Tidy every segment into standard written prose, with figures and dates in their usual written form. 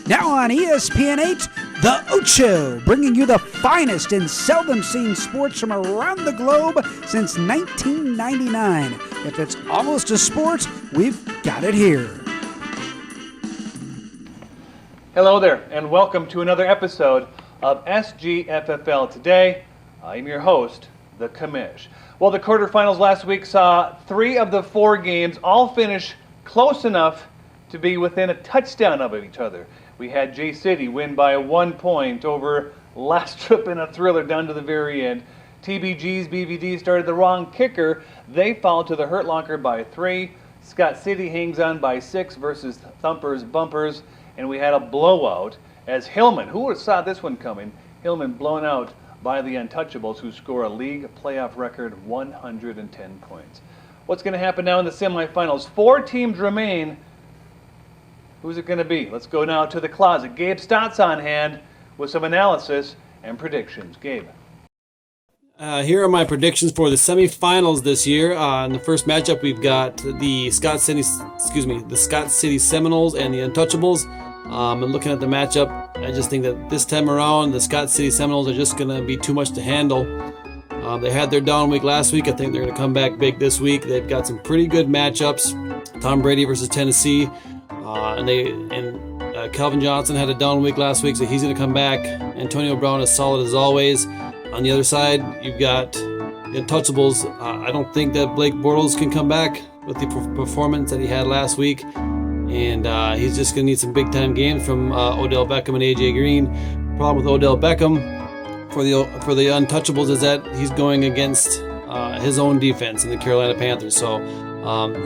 Now on ESPN8, The Ocho, bringing you the finest and seldom seen sports from around the globe since 1999. If it's almost a sport, we've got it here. Hello there, and welcome to another episode of SGFFL Today. I'm your host, the Commish. Well, the quarterfinals last week saw 3 of the 4 games all finish close enough to be within a touchdown of each other. We had J-City win by 1 point over Lastrup in a thriller down to the very end. TBG's BVD started the wrong kicker. They fouled to the Hurt Locker by 3. Scott City hangs on by 6 versus Thumpers Bumpers. And we had a blowout as Hillman, who would have saw this one coming, Hillman blown out by the Untouchables, who score a league playoff record 110 points. What's going to happen now in the semifinals? 4 teams remain. Who's it going to be? Let's go now to the closet. Gabe Stott's on hand with some analysis and predictions. Gabe. Here are my predictions for the semifinals this year. In the first matchup, we've got the Scott City Seminoles and the Untouchables. And looking at the matchup, I just think that this time around, the Scott City Seminoles are just going to be too much to handle. They had their down week last week. I think they're going to come back big this week. They've got some pretty good matchups. Tom Brady versus Tennessee. And Calvin Johnson had a down week last week, so he's going to come back. Antonio Brown is solid as always. On the other side, you've got the Untouchables. I don't think that Blake Bortles can come back with the performance that he had last week. And he's just going to need some big-time games from Odell Beckham and A.J. Green. The problem with Odell Beckham for the Untouchables is that he's going against his own defense in the Carolina Panthers. So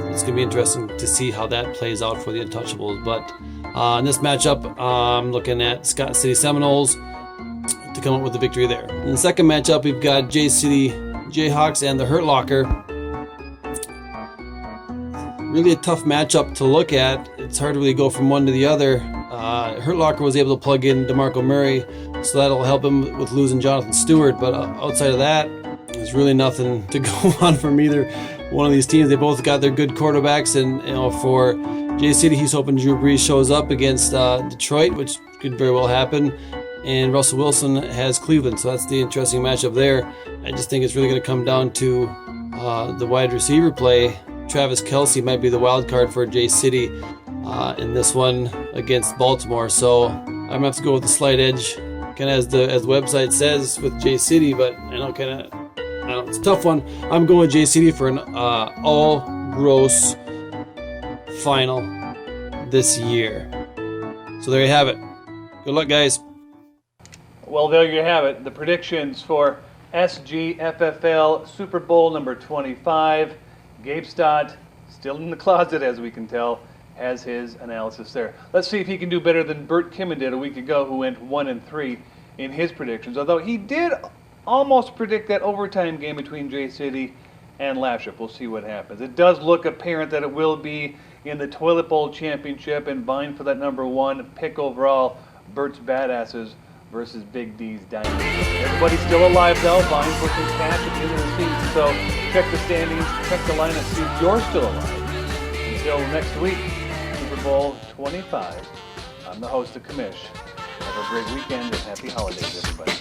it's going to be interesting to see how that plays out for the Untouchables. But in this matchup, I'm looking at Scott City Seminoles to come up with the victory there. In the second matchup, we've got J-City Jayhawks and the Hurt Locker. Really a tough matchup to look at. It's hard to really go from one to the other. Hurt Locker was able to plug in DeMarco Murray, so that'll help him with losing Jonathan Stewart. But outside of that, there's really nothing to go on from either one of these teams. They both got their good quarterbacks, and for J-City, he's hoping Drew Brees shows up against Detroit, which could very well happen. And Russell Wilson has Cleveland, so that's the interesting matchup there. I just think it's really going to come down to the wide receiver play. Travis Kelce might be the wild card for J-City in this one against Baltimore. So I'm going to have to go with the slight edge, kind of as the website says with J-City, but it's a tough one. I'm going with J-City for an all-gross final this year. So there you have it. Good luck, guys. Well, there you have it. The predictions for SGFFL Super Bowl number 25. Gabe Stott, still in the closet as we can tell, has his analysis there. Let's see if he can do better than Bert Kimmon did a week ago, who went 1-3 in his predictions. Although he did almost predict that overtime game between J-City and Lastrup. We'll see what happens. It does look apparent that it will be in the Toilet Bowl Championship and vying for that number 1 pick overall, Bert's Badasses versus Big D's Diamonds. Everybody's still alive though, vying for some cash at the end of the season. So check the standings, check the lineup, see if you're still alive. Until next week, Super Bowl 25. I'm the host of Commish. Have a great weekend and happy holidays, everybody.